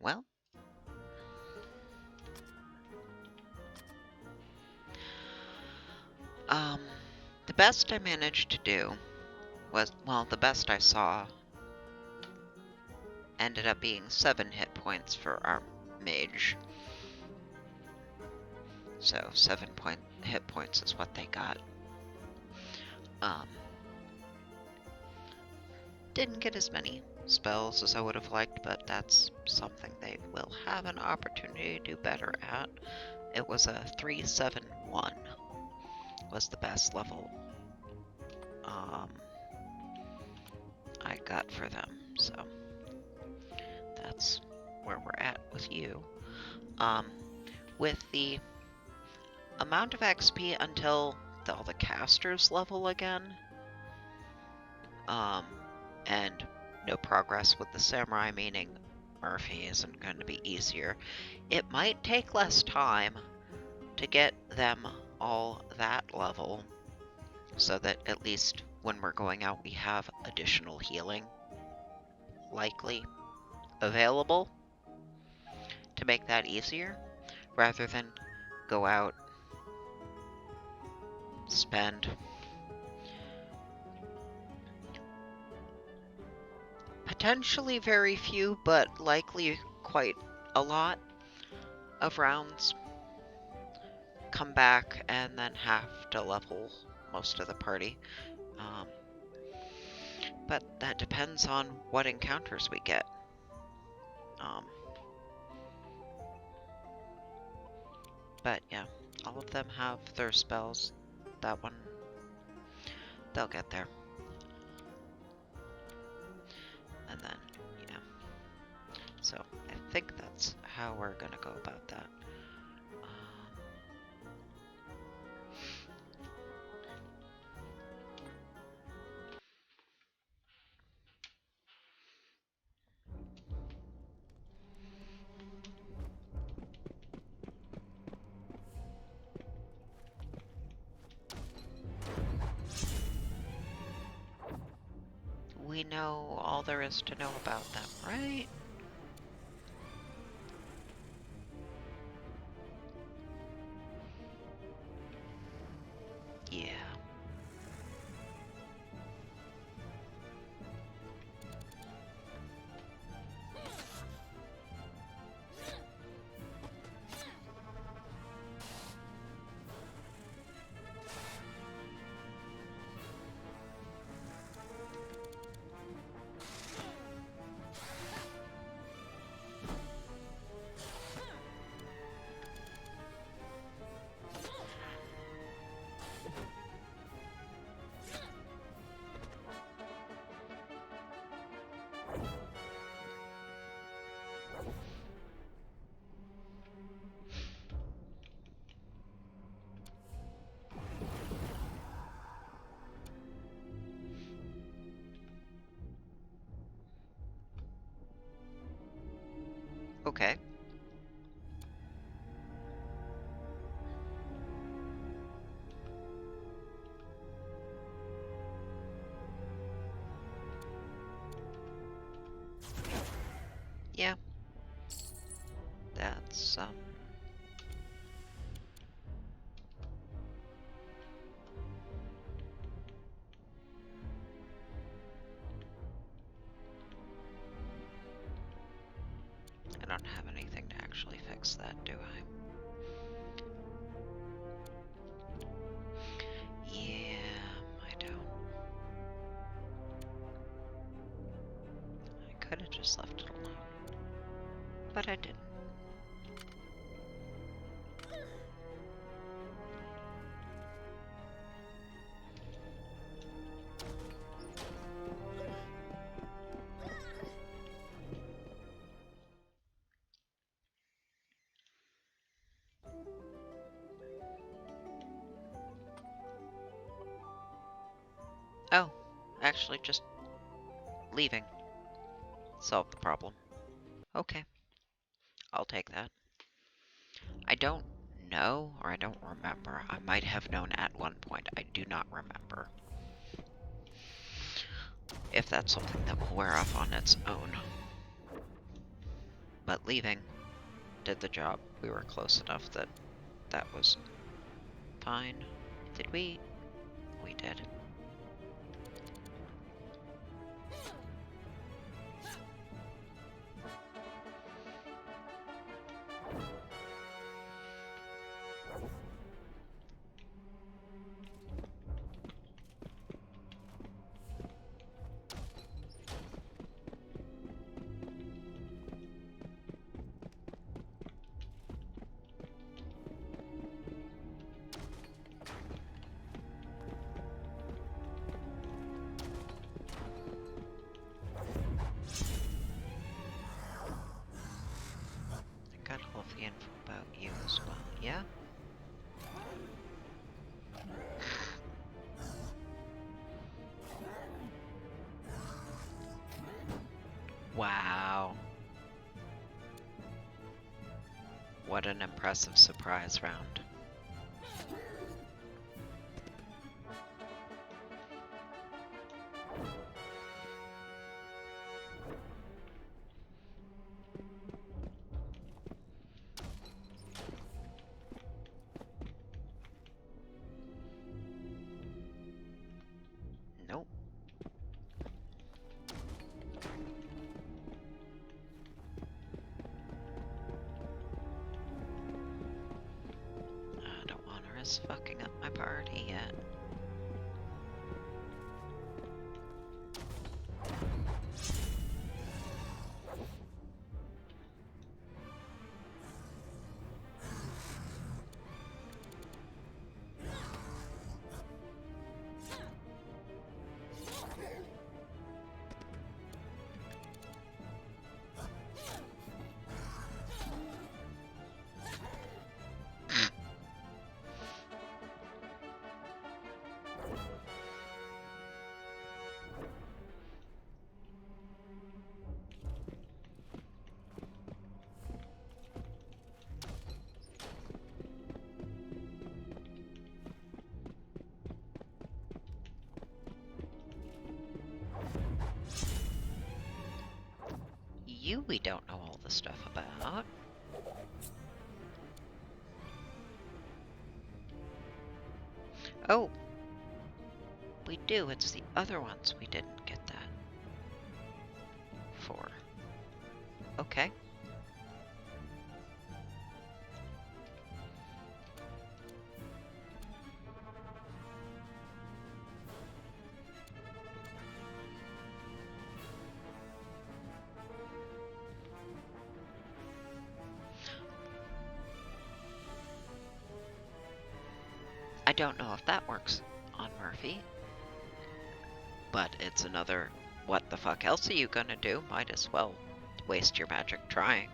well. The best I managed to do was, well, the best I saw ended up being 7 hit points for our mage. So 7 hit points is what they got. Didn't get as many spells as I would have liked, but that's something they will have an opportunity to do better at. It was a 371 was the best level I got for them, so that's where we're at with you. With the amount of XP until all the casters level again, and no progress with the samurai, meaning Murphy isn't going to be easier. It might take less time to get them all that level, so that at least when we're going out we have additional healing likely available to make that easier, rather than go out, spend potentially very few, but likely quite a lot of rounds, come back, and then have to level most of the party. But that depends on what encounters we get. But yeah, all of them have their spells. That one, they'll get there. And then, yeah. So I think that's how we're gonna go about that. We know all there is to know about them, right? Yeah. Okay. Yeah. That's, I don't have anything to actually fix that, do I? Yeah, I don't. I could have just left it alone, but I didn't. Oh, actually just leaving solved the problem. Okay, I'll take that. I don't know, or I don't remember. I might have known at one point. I do not remember. If that's something that will wear off on its own. But leaving did the job. We were close enough that that was fine. Did we? We did. Got all of the info about you as well, yeah? Wow. What an impressive surprise round. Nope. I don't want to risk fucking up my party yet. You we don't know all the stuff about. Oh! We do, it's the other ones we didn't get that for. Okay. I don't know if that works on Murphy, but it's another what the fuck else are you gonna do? Might as well waste your magic trying.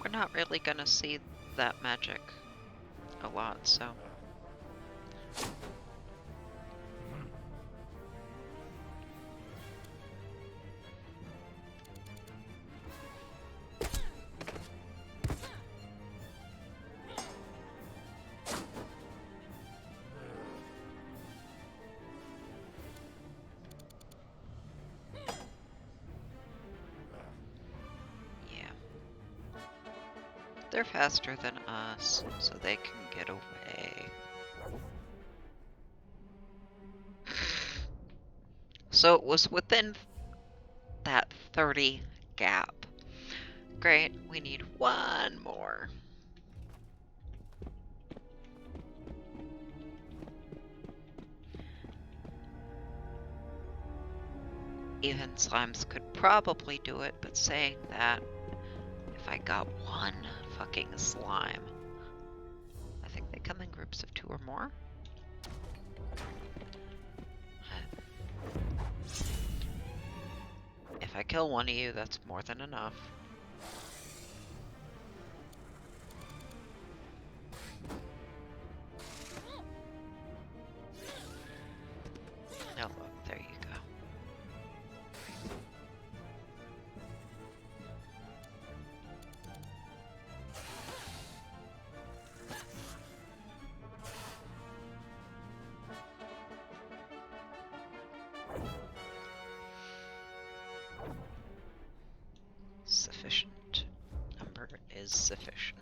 We're not really gonna see that magic a lot, so. They're faster than us, so they can get away. So it was within that 30 gap. Great, we need one more. Even slimes could probably do it, but saying that, if I got one fucking slime, I think they come in groups of 2 or more. If I kill one of you, that's more than enough. Oh look, there you go. Sufficient. Number is sufficient.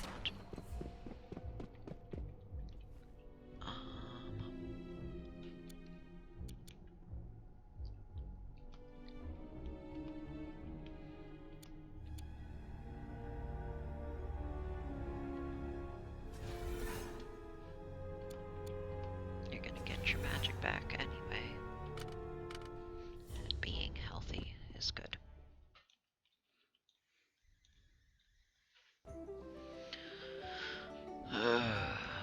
You're gonna get your magic back anyway. And being healthy is good.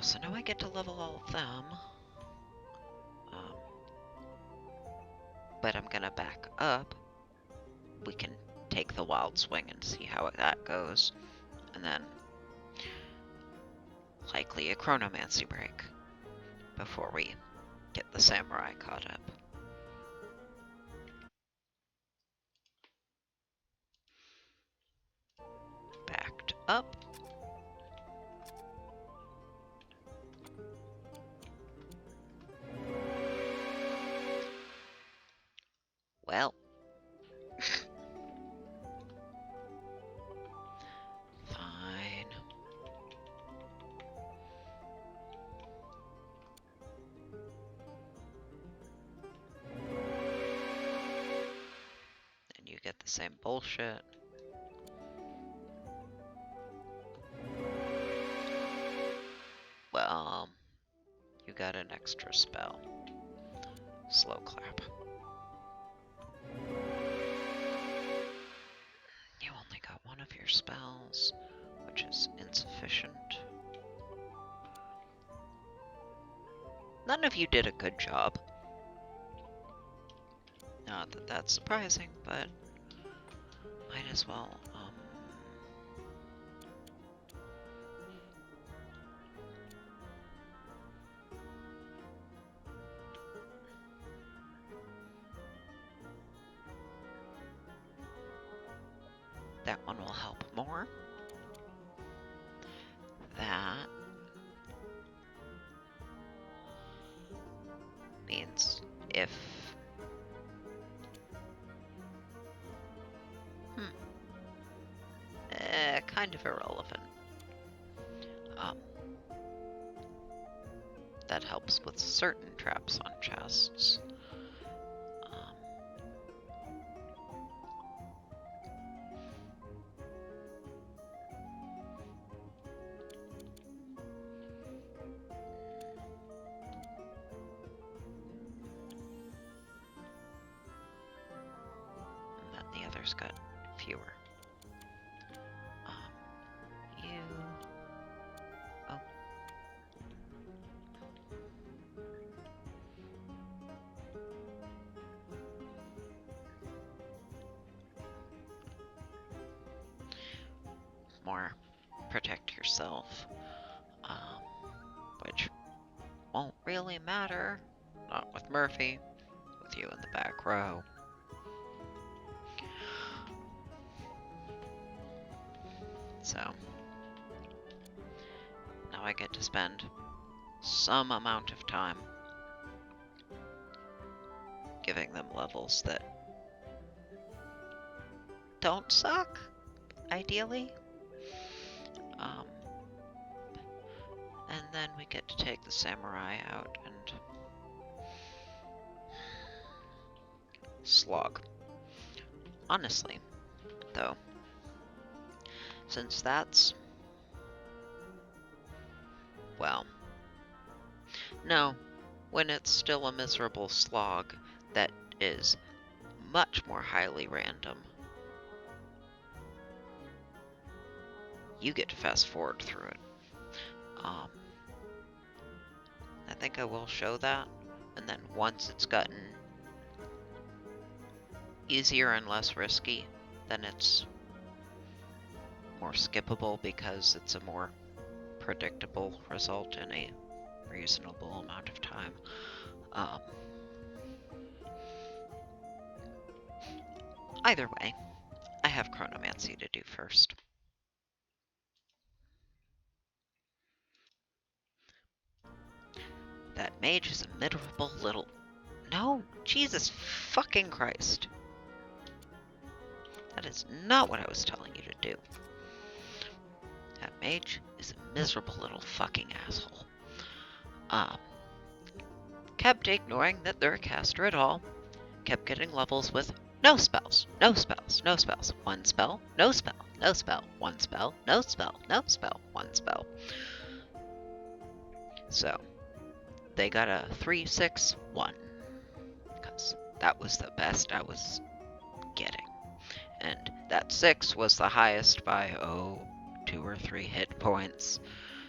So now I get to level all of them. But I'm gonna back up. We can take the wild swing and see how that goes. And then likely a chronomancy break before we get the samurai caught up. Backed up. Well. Fine. And you get the same bullshit. Well, you got an extra spell. Slow clap. You only got one of your spells, which is insufficient. None of you did a good job. Not that that's surprising, but might as well. That one will help more. That means if kind of irrelevant. That helps with certain traps on chests. And then the others got fewer. More protect yourself, which won't really matter. Not with Murphy, with you in the back row. So, now I get to spend some amount of time giving them levels that don't suck, ideally. And then we get to take the samurai out and slog. Honestly, though, since that's... well, no, when it's still a miserable slog that is much more highly random, you get to fast forward through it. I think I will show that, and then once it's gotten easier and less risky, then it's more skippable because it's a more predictable result in a reasonable amount of time. Either way, I have chronomancy to do first. That mage is a miserable little... No! Jesus fucking Christ! That is not what I was telling you to do. That mage is a miserable little fucking asshole. Kept ignoring that they're a caster at all. Kept getting levels with no spells, no spells, no spells. One spell, no spell, no spell, one spell, no spell, no spell, one spell. So, they got a 3, 6, 1. Because that was the best I was getting. And that 6 was the highest by, 2 or 3 hit points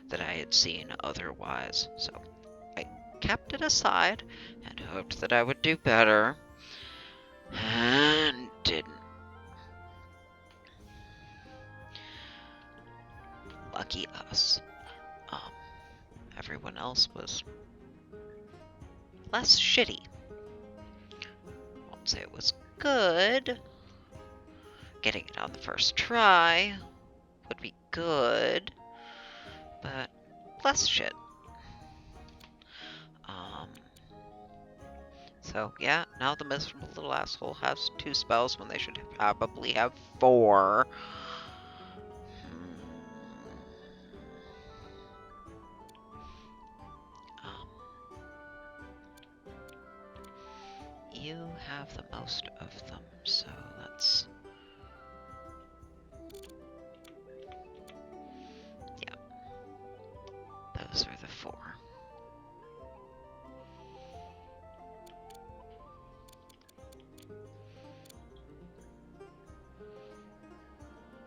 that I had seen otherwise. So, I kept it aside and hoped that I would do better. And didn't. Lucky us. Everyone else was less shitty. Won't say it was good. Getting it on the first try would be good, but less shit. So yeah, now the miserable little asshole has 2 spells when they should probably have 4. You have the most of them, so let's... Yeah. Those are the 4.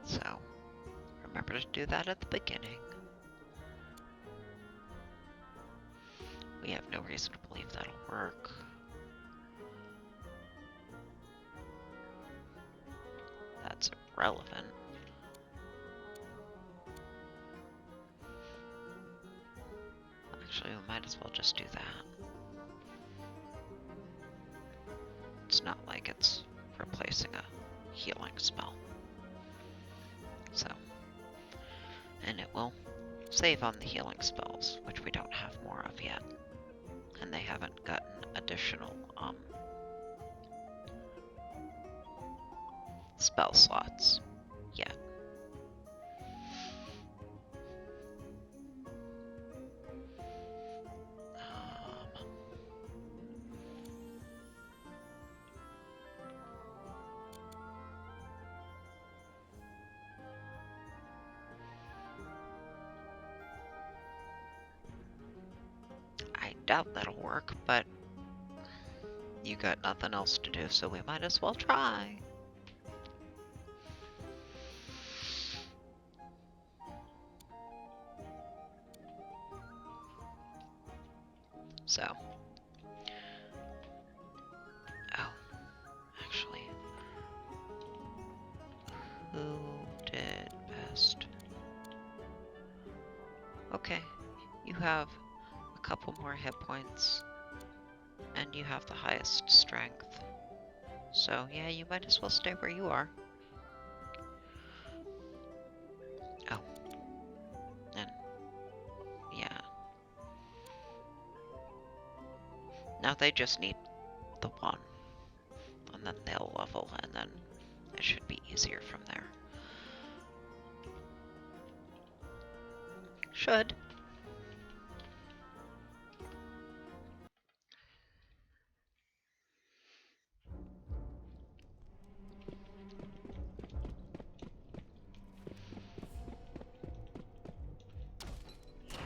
So, remember to do that at the beginning. We have no reason to believe that'll work. That's irrelevant. Actually, we might as well just do that. It's not like it's replacing a healing spell. So, and it will save on the healing spells, which we don't have more of yet. And they haven't gotten additional, spell slots yet. I doubt that'll work, but you got nothing else to do, so we might as well try. So, actually, who did best? Okay, you have a couple more hit points, and you have the highest strength. So, yeah, you might as well stay where you are. Oh. And, yeah. Now they just need the 1. And then they'll level, and then it should be easier from there. Should.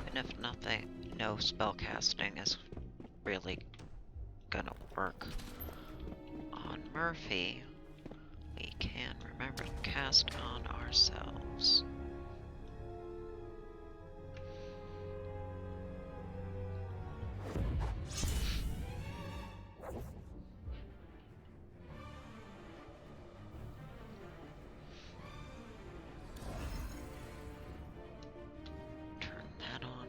Even if nothing, no spell casting is really gonna work on Murphy, we can remember to cast on ourselves. Turn that on.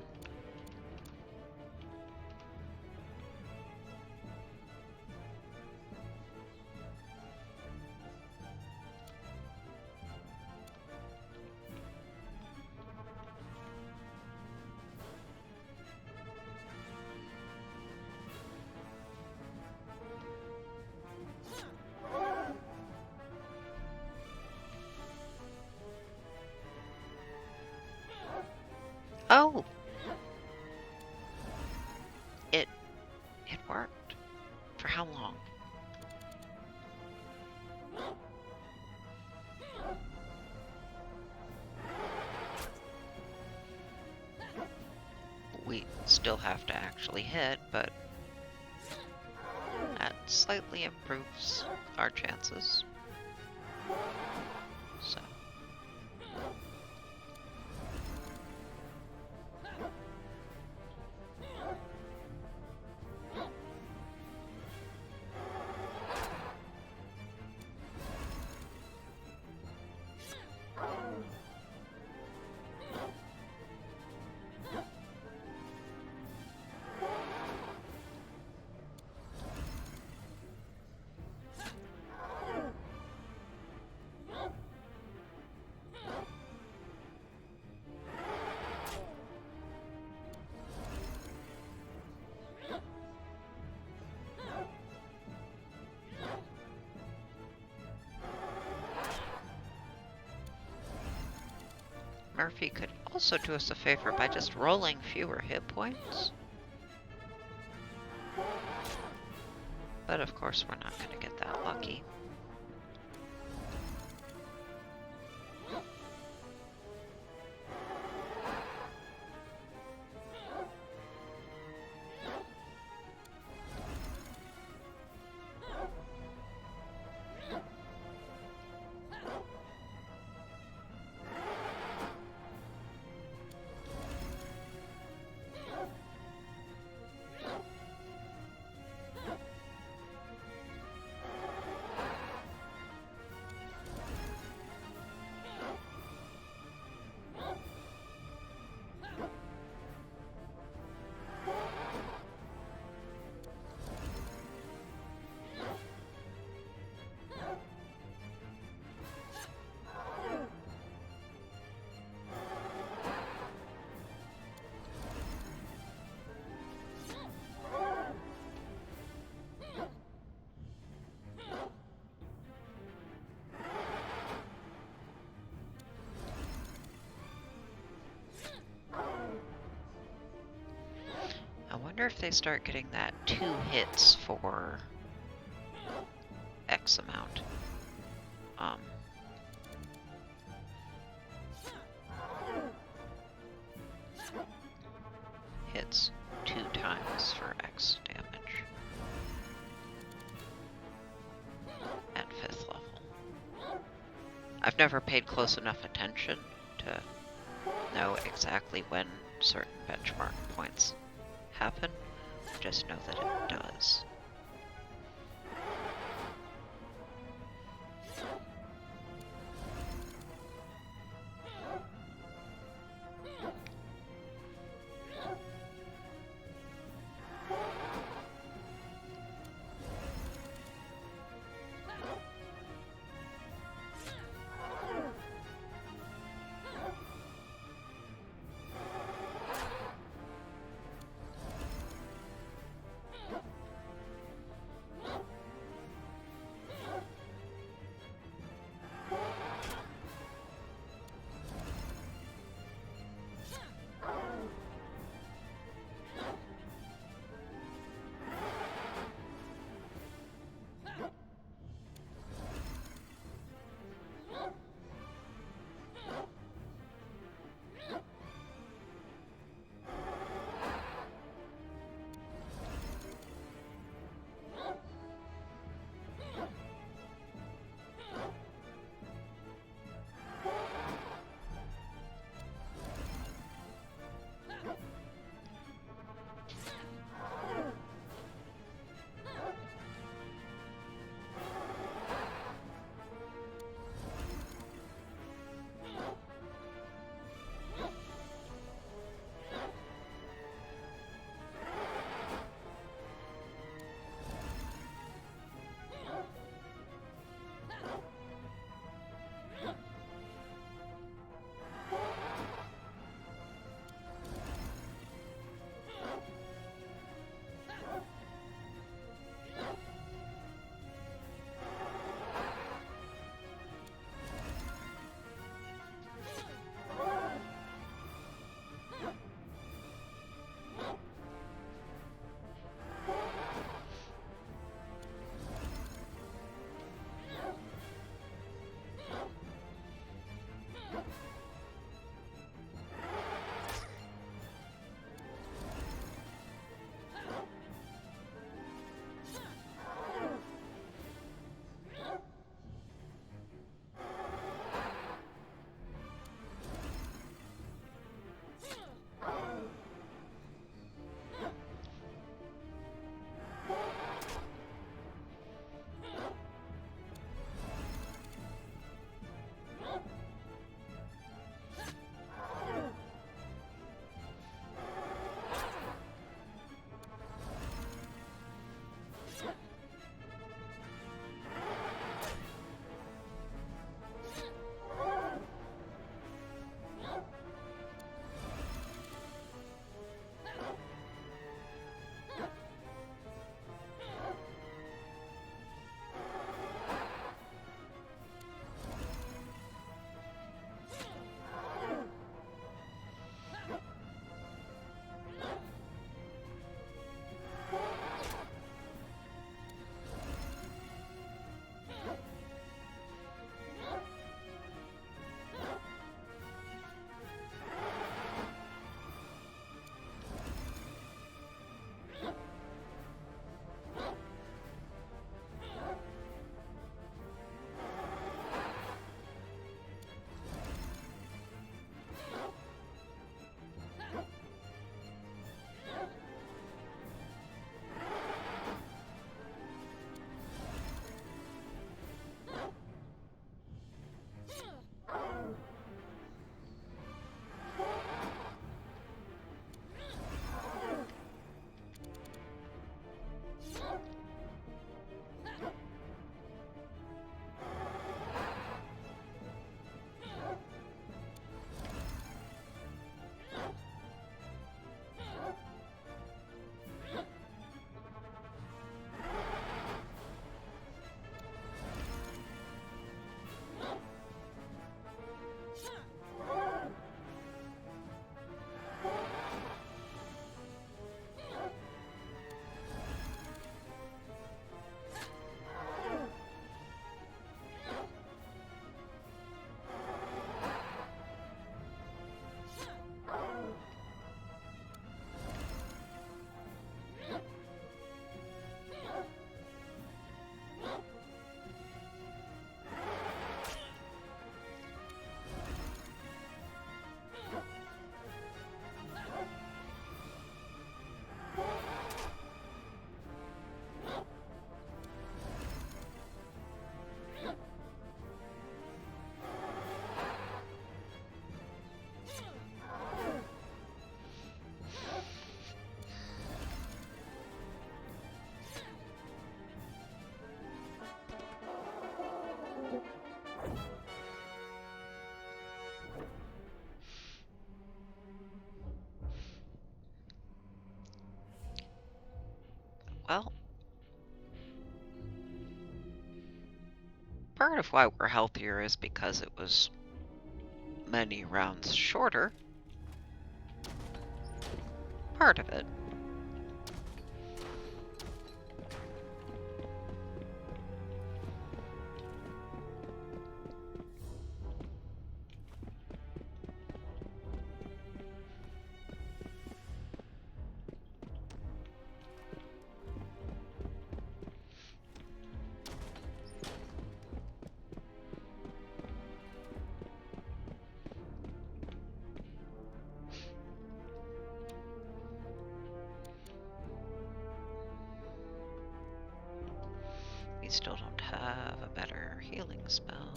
still have to actually hit, but that slightly improves our chances. So. Murphy could also do us a favor by just rolling fewer hit points. But of course we're not going to get that lucky. I wonder if they start getting that 2 hits for X amount. Hits 2 times for X damage at 5th level. I've never paid close enough attention to know exactly when certain benchmark points happen. Just know that it does. Well, part of why we're healthier is because it was many rounds shorter. Part of it. We still don't have a better healing spell.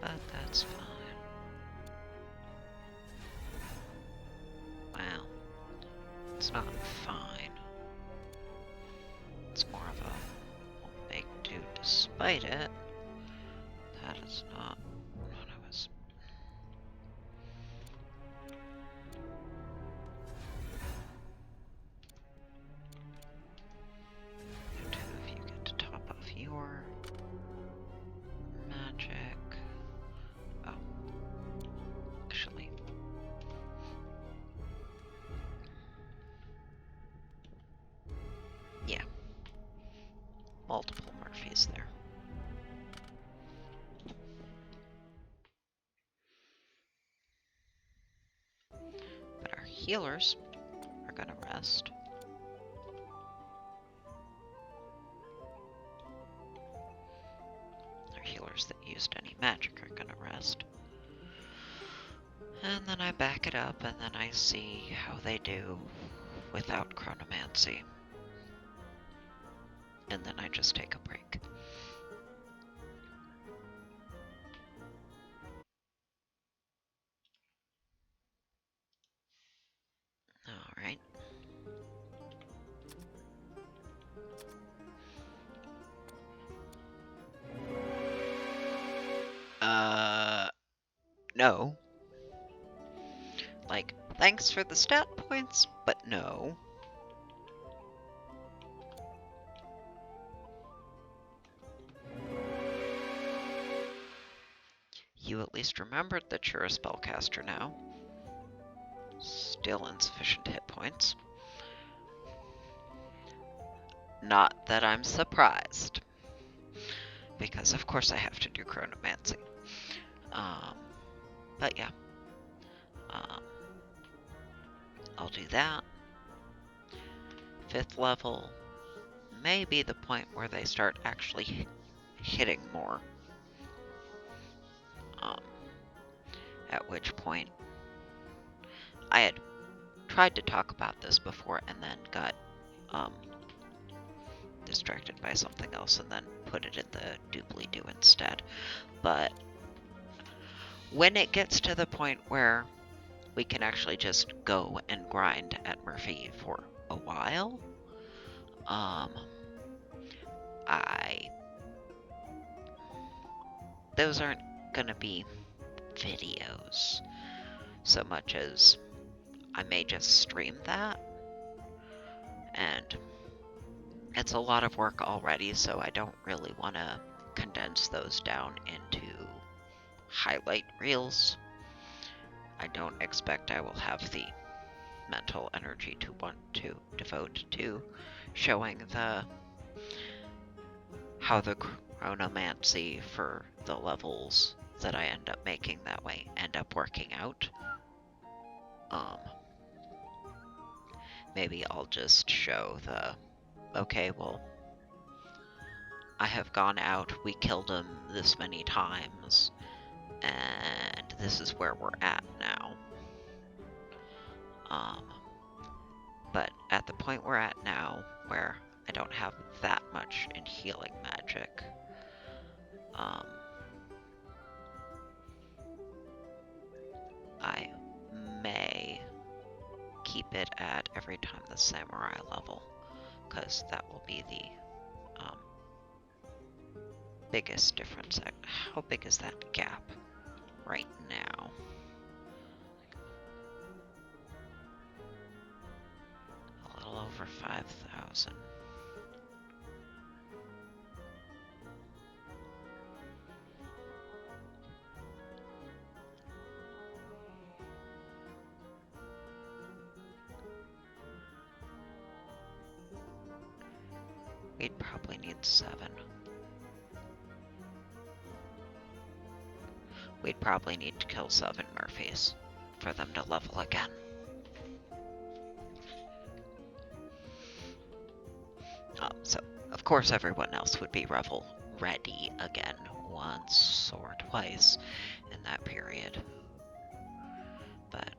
But that's fine. Well, it's not fine. It's more of a we'll make do despite it. That is not what I was. You two of you get to top off your magic. Oh, actually. Yeah. Multiple Murphys there. But our healers are gonna rest. Our healers that used any magic are gonna rest. And then I back it up and then I see how they do without chronomancy. And then I just take a break. Alright. No. Like, thanks for the stat points, but no. You at least remembered that you're a spellcaster now. Still insufficient hit points. Not that I'm surprised. Because of course I have to do chronomancy. But yeah. I'll do that. 5th level may be the point where they start actually hitting more. At which point I had tried to talk about this before and then got distracted by something else and then put it in the doobly-doo instead. But when it gets to the point where we can actually just go and grind at Murphy for a while, those aren't gonna be videos so much as I may just stream that, and it's a lot of work already, so I don't really want to condense those down into highlight reels. I don't expect I will have the mental energy to want to devote to showing how the chronomancy for the levels that I end up making that way end up working out. Maybe I'll just show okay, well, I have gone out, we killed him this many times, and this is where we're at now. But at the point we're at now, where I don't have that much in healing magic, I may keep it at every time the samurai level, because that will be the biggest difference. How big is that gap right now? over 5,000. We'd probably need 7. We'd probably need to kill 7 Murphys for them to level again. So, of course, everyone else would be level ready again once or twice in that period. But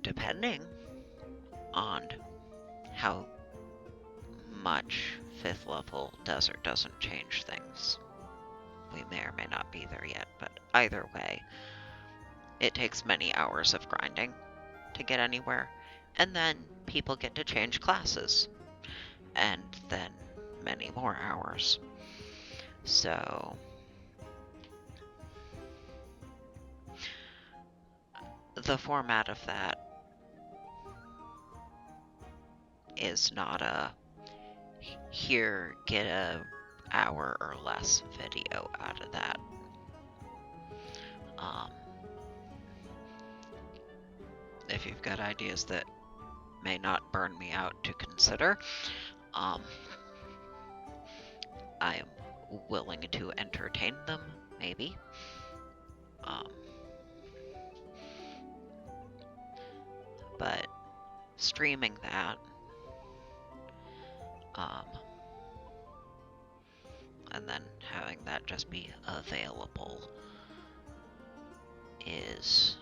depending on how much 5th level desert doesn't change things, we may or may not be there yet, but either way, it takes many hours of grinding to get anywhere, and then people get to change classes, and then many more hours. So the format of that is not a here, get a hour or less video out of that. If you've got ideas that may not burn me out to consider, I am willing to entertain them, maybe. But streaming that, and then having that just be available is,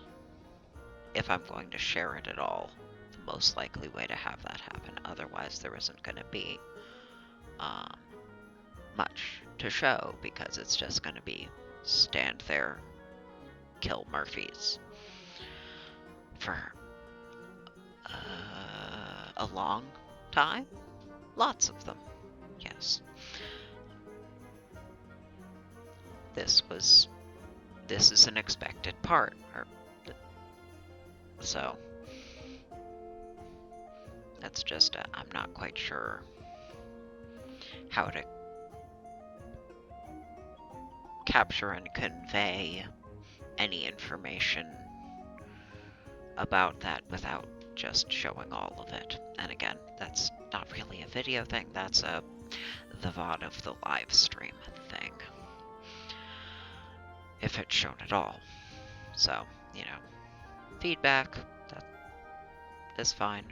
if I'm going to share it at all, the most likely way to have that happen. Otherwise, there isn't going to be much to show, because it's just going to be stand there, kill Murphys for a long time. Lots of them, yes. This is an expected part, so that's just I'm not quite sure how to capture and convey any information about that without just showing all of it. And again, that's not really a video thing, that's the VOD of the live stream thing, if it's shown at all. So, feedback, that is fine.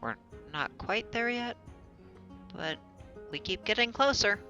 We're not quite there yet, but we keep getting closer.